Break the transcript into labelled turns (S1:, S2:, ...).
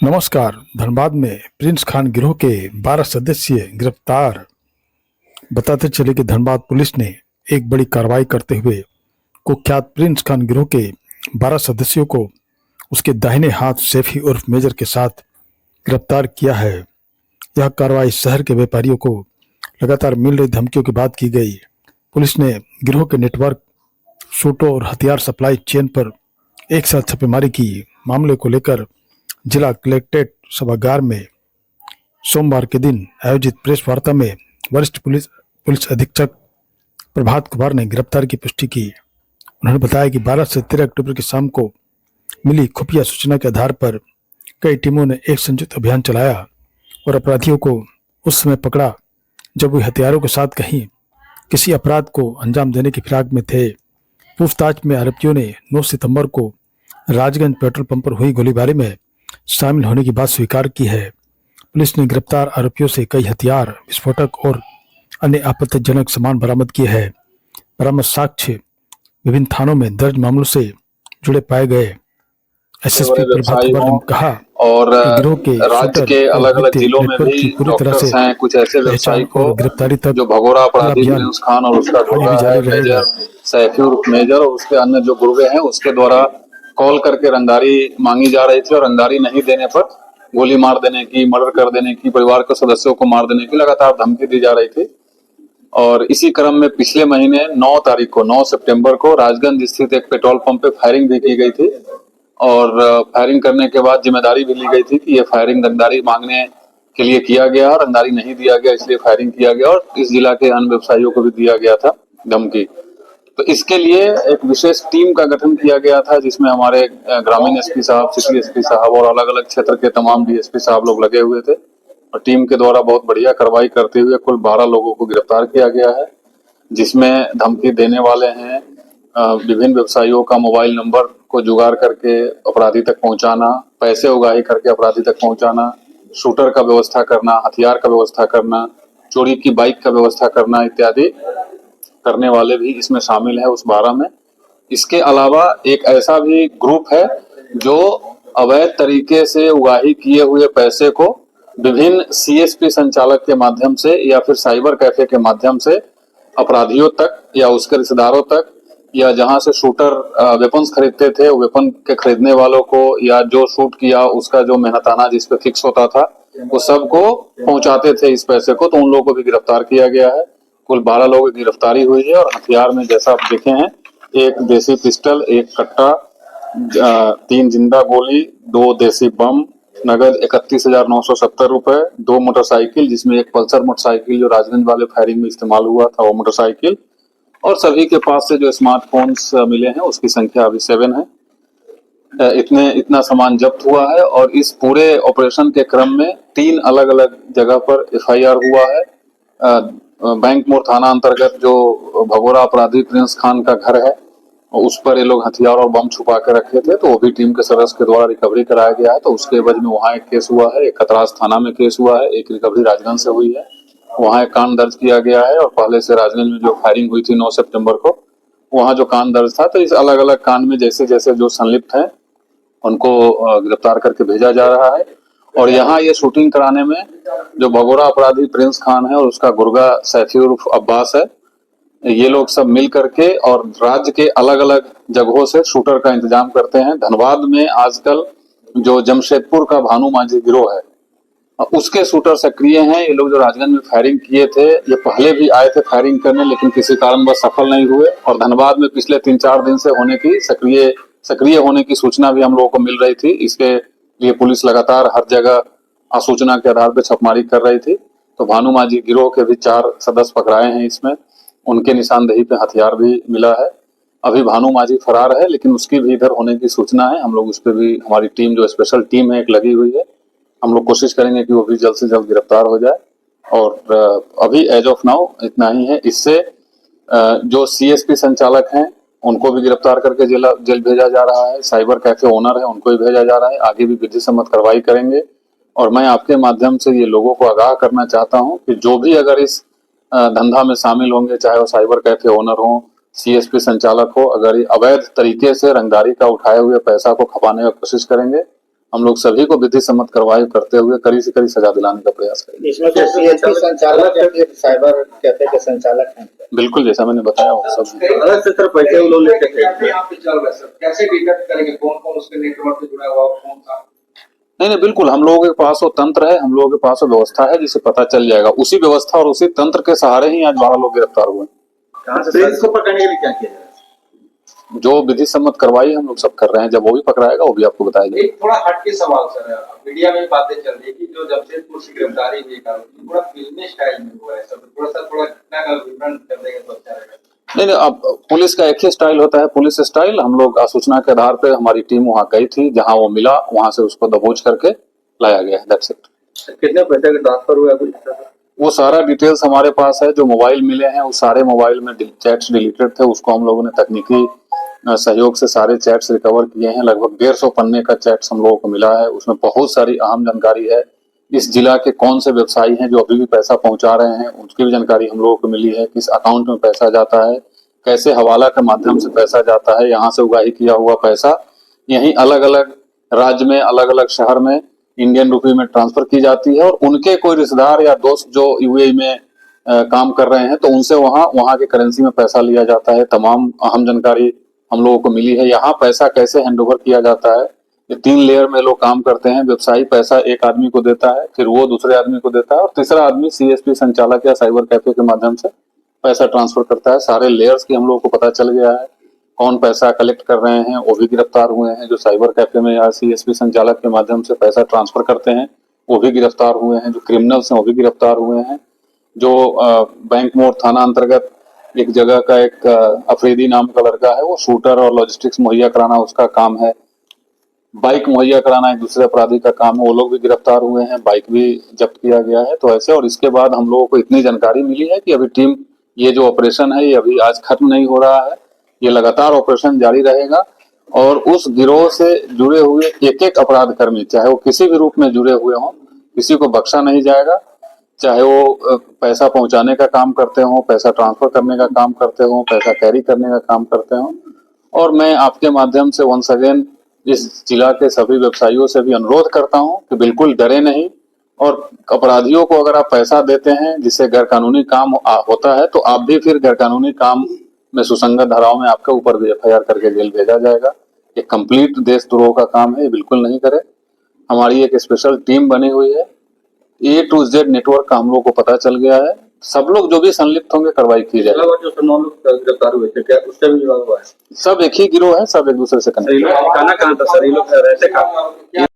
S1: नमस्कार। धनबाद में प्रिंस खान गिरोह के 12 सदस्य गिरफ्तार। बताते चले कि धनबाद पुलिस ने एक बड़ी कार्रवाई करते हुए कुख्यात प्रिंस खान गिरोह के 12 सदस्यों को उसके दाहिने हाथ सैफी उर्फ मेजर के साथ गिरफ्तार किया है। यह कार्रवाई शहर के व्यापारियों को लगातार मिल रही धमकियों के बाद की गई। पुलिस ने गिरोह के नेटवर्क, सूटों और हथियार सप्लाई चेन पर एक साथ छापेमारी की। मामले को लेकर जिला कलेक्ट्रेट सभागार में सोमवार के दिन आयोजित प्रेस वार्ता में वरिष्ठ पुलिस अधीक्षक प्रभात कुमार ने गिरफ्तारी की पुष्टि की। उन्होंने बताया कि 12 से 13 अक्टूबर की शाम को मिली खुफिया सूचना के आधार पर कई टीमों ने एक संयुक्त अभियान चलाया और अपराधियों को उस समय पकड़ा जब वे हथियारों के साथ कहीं किसी अपराध को अंजाम देने की फिराक में थे। पूछताछ में आरोपियों ने 9 सितंबर को राजगंज पेट्रोल पंप पर हुई गोलीबारी में शामिल होने की बात स्वीकार की है। पुलिस ने गिरफ्तार आरोपियों से कई हथियार, विस्फोटक और अन्य आपत्तिजनक सामान बरामद किए हैं। बरामद साक्ष्य विभिन्न थानों में दर्ज मामलों से जुड़े पाए गए। एसएसपी प्रभात कुमार ने कहा
S2: और
S1: कि गिरोह के
S2: राज्य के अलग अलग जिलों में भी डॉक्टर्स हैं, कुछ ऐसे व्यवसायी को
S1: गिरफ्तारी तक
S2: जो भगोड़ा अपराधी प्रिंस खान और उसका गुर्गा है मेजर सैफी उर्फ मेजर और उसके अन्य जो गुर्गे हैं उसके द्वारा कॉल करके रंगदारी मांगी जा रही थी और रंगदारी नहीं देने पर गोली मार देने की, मर्डर कर देने की, परिवार के सदस्यों को मार देने की लगातार धमकी दी जा रही थी। और इसी क्रम में पिछले महीने 9 सितंबर को राजगंज स्थित एक पेट्रोल पंप पे फायरिंग भी की गई थी और फायरिंग करने के बाद जिम्मेदारी भी ली गई थी कि ये फायरिंग रंगदारी मांगने के लिए किया गया, रंगदारी नहीं दिया गया इसलिए फायरिंग किया गया और इस जिला के अन्य व्यवसायियों को भी दिया गया था धमकी। तो इसके लिए एक विशेष टीम का गठन किया गया था जिसमें हमारे ग्रामीण एसपी साहब, सिटी एसपी साहब और अलग अलग क्षेत्र के तमाम डीएसपी साहब लोग लगे हुए थे और टीम के द्वारा बहुत बढ़िया कार्रवाई करते हुए कुल 12 लोगों को गिरफ्तार किया गया है, जिसमें धमकी देने वाले हैं, विभिन्न व्यवसायियों का मोबाइल नंबर को जुगाड़ करके अपराधी तक पहुंचाना, पैसे उगाही करके अपराधी तक पहुंचाना, शूटर का व्यवस्था करना, हथियार का व्यवस्था करना, चोरी की बाइक का व्यवस्था करना इत्यादि करने वाले भी इसमें शामिल है उस 12 में। इसके अलावा एक ऐसा भी ग्रुप है जो अवैध तरीके से उगाही किए हुए पैसे को विभिन्न सीएसपी संचालक के माध्यम से या फिर साइबर कैफे के माध्यम से अपराधियों तक या उसके रिश्तेदारों तक या जहां से शूटर वेपन्स खरीदते थे वेपन के खरीदने वालों को या जो शूट किया उसका जो मेहनताना जिस पे फिक्स होता था वो सबको पहुंचाते थे इस पैसे को, तो उन लोगों को भी गिरफ्तार किया गया है। कुल 12 लोगों की गिरफ्तारी हुई है और हथियार में जैसा आप देखे हैं एक देसी पिस्टल, एक कट्टा, 3 जिंदा गोली, 2 देसी बम, नगद 31,970 रुपए, 2 मोटरसाइकिल जिसमें एक पल्सर मोटरसाइकिल जो राजगंज वाले फायरिंग में इस्तेमाल हुआ था वो मोटरसाइकिल और सभी के पास से जो स्मार्टफोन्स मिले हैं उसकी संख्या अभी 7 है। इतना सामान जब्त हुआ है और इस पूरे ऑपरेशन के क्रम में 3 अलग अलग जगह पर एफआईआर हुआ है। बैंक मोड़ थाना अंतर्गत जो भगोड़ा अपराधी प्रिंस खान का घर है उस पर ये लोग हथियार और बम छुपा के रखे थे, तो वो भी टीम के सदस्य के द्वारा रिकवरी कराया गया है। तो उसके एवज में वहाँ एक केस हुआ है, एक खतरास थाना में केस हुआ है, एक रिकवरी राजगंज से हुई है, वहाँ एक कांड दर्ज किया गया है और पहले से राजगंज में जो फायरिंग हुई थी 9 सितंबर को वहाँ जो कांड दर्ज था। तो इस अलग अलग कांड में जैसे जैसे जो संलिप्त है उनको गिरफ्तार करके भेजा जा रहा है। और यहाँ ये शूटिंग कराने में जो भगोड़ा अपराधी प्रिंस खान है और उसका गुर्गा सैफी उर्फ अब्बास है, ये लोग सब मिल करके और राज्य के अलग अलग जगहों से शूटर का इंतजाम करते हैं। धनबाद में आजकल जो जमशेदपुर का भानु माझी गिरोह है उसके शूटर सक्रिय हैं। ये लोग जो राजगंज में फायरिंग किए थे ये पहले भी आए थे फायरिंग करने लेकिन किसी कारणवश सफल नहीं हुए और धनबाद में पिछले 3-4 दिन से होने की सक्रिय होने की सूचना भी हम लोगों को मिल रही थी। इसके लिए पुलिस लगातार हर जगह सूचना के आधार पर छापेमारी कर रही थी। तो भानु माझी गिरोह के भी 4 सदस्य पकड़ाए हैं, इसमें उनके निशानदेही पे हथियार भी मिला है। अभी भानु माझी फरार है लेकिन उसकी भी इधर होने की सूचना है। हम लोग उस पर भी हमारी टीम जो स्पेशल टीम है एक लगी हुई है, हम लोग कोशिश करेंगे कि वो भी जल्द से जल्द गिरफ्तार हो जाए। और अभी एज ऑफ नाउ इतना ही है। इससे जो सीएसपी संचालक हैं उनको भी गिरफ्तार करके जेल भेजा जा रहा है, साइबर कैफे ओनर है उनको भी भेजा जा रहा है। आगे भी विधि सम्मत कार्रवाई करेंगे और मैं आपके माध्यम से ये लोगों को आगाह करना चाहता हूँ कि जो भी अगर इस धंधा में शामिल होंगे, चाहे वो साइबर कैफे ओनर हो, सीएसपी संचालक हो, अगर ये अवैध तरीके से रंगदारी का उठाए हुए पैसा को खपाने की कोशिश करेंगे हम लोग सभी को विधि सम्मत कार्रवाई करते हुए कड़ी से कड़ी सजा दिलाने का प्रयास करेंगे।
S3: इसमें जो सीएसपी संचालक या फिर साइबर कैफे के संचालक हैं,
S2: बिल्कुल जैसा मैंने बताया वो सब
S3: अलग से तरफ पैसे वो लोग लेते थे।
S4: यहाँ पे चल रहा है सर, कैसे डिटेक्ट करेंगे कौन कौन उसके नेटवर्क से जुड़ा हुआ कौन सा?
S2: नहीं बिल्कुल, हम लोगों के पास वो तंत्र है, हम लोगों के पास वो व्यवस्था है जिसे पता चल जाएगा। उसी व्यवस्था और उसी तंत्र के सहारे ही आज 12 लोग गिरफ्तार हुए।
S3: कहाँ से इसको पकड़ने के लिए क्या किया जाए?
S2: जो विधि सम्मत कार्रवाई हम लोग सब कर रहे हैं, जब वो भी पकड़ाएगा वो भी आपको बताया जाएगा।
S4: एक थोड़ा हटके सवाल सर, मीडिया में बातें चल रही है कि जो जमशेदपुर से गिरफ्तारी हुई है पूरा फिल्मी स्टाइल में हुआ है सर, थोड़ा घटना का विवरण कर देंगे तो अच्छा रहेगा।
S2: नहीं अब पुलिस का एक ही स्टाइल होता है, पुलिस स्टाइल। हम लोग सूचना के आधार पे हमारी टीम वहां गई थी, जहां वो मिला वहां से उसको दबोच करके लाया गया है। That's it.
S3: कितने पैसे का ट्रांसफर हुआ कुछ?
S2: वो सारा डिटेल्स हमारे पास है। जो मोबाइल मिले हैं उस सारे मोबाइल में चैट्स डिलीटेड थे, उसको हम लोगों ने तकनीकी सहयोग से सारे चैट्स रिकवर किए हैं। लगभग 150 पन्ने का चैट्स हम लोगों को मिला है। उसमें बहुत सारी अहम जानकारी है। इस जिला के कौन से व्यवसायी हैं जो अभी भी पैसा पहुंचा रहे हैं, उसकी भी जानकारी हम लोगों को मिली है। किस अकाउंट में पैसा जाता है, कैसे हवाला के माध्यम से पैसा जाता है, यहाँ से उगाही किया हुआ पैसा यहीं अलग अलग राज्य में अलग अलग शहर में इंडियन रुपये में ट्रांसफर की जाती है, और उनके कोई रिश्तेदार या दोस्त जो यूएई में काम कर रहे हैं तो उनसे वहाँ के करेंसी में पैसा लिया जाता है। तमाम अहम जानकारी हम लोगों को मिली है। यहाँ पैसा कैसे हैंडओवर किया जाता है, ये 3 लेयर में लोग काम करते हैं। व्यवसायी पैसा एक आदमी को देता है, फिर वो दूसरे आदमी को देता है, और तीसरा आदमी सीएसपी संचालक या साइबर कैफे के माध्यम से पैसा ट्रांसफर करता है। सारे लेयर्स की हम लोगों को पता चल गया है। कौन पैसा कलेक्ट कर रहे हैं वो भी गिरफ्तार हुए हैं। जो साइबर कैफे में या सीएसपी संचालक के माध्यम से पैसा ट्रांसफर करते हैं वो भी गिरफ्तार हुए हैं। जो क्रिमिनल्स हैं वो भी गिरफ्तार हुए हैं। जो बैंक मोड़ थाना अंतर्गत एक जगह का एक अफरीदी नाम का लड़का है, वो शूटर और लॉजिस्टिक्स मुहैया कराना उसका काम है। बाइक मुहैया कराना एक दूसरे अपराधी का काम है, वो लोग भी गिरफ्तार हुए हैं। बाइक भी जब्त किया गया है। तो ऐसे, और इसके बाद हम लोगों को इतनी जानकारी मिली है कि अभी टीम, ये जो ऑपरेशन है ये अभी आज खत्म नहीं हो रहा है, ये लगातार ऑपरेशन जारी रहेगा। और उस गिरोह से जुड़े हुए एक एक अपराध कर्मी, चाहे वो किसी भी रूप में जुड़े हुए हों, किसी को बख्शा नहीं जाएगा। चाहे वो पैसा पहुंचाने का काम करते हो, पैसा ट्रांसफर करने का काम करते हो, पैसा कैरी करने का काम करते हो। और मैं आपके माध्यम से वंस अगेन इस जिला के सभी व्यवसायियों से भी अनुरोध करता हूं कि बिल्कुल डरे नहीं, और अपराधियों को अगर आप पैसा देते हैं जिससे गैरकानूनी काम होता है तो आप भी फिर गैरकानूनी काम में सुसंगत धाराओं में आपके ऊपर भी एफआईआर करके जेल भेजा जाएगा। ये कंप्लीट देशद्रोह का काम है, ये बिल्कुल नहीं करे। हमारी एक स्पेशल टीम बनी हुई है। A to Z नेटवर्क का हम लोग को पता चल गया है। सब लोग जो भी संलिप्त होंगे कार्रवाई की जाएगी।
S3: जो 9 लोग गिरफ्तार हुए थे, क्या उससे भी जुड़ा हुआ है?
S2: सब एक ही गिरोह है, सब एक दूसरे से कनेक्ट।
S3: कहाँ था सर, ये लोग रहते कहाँ?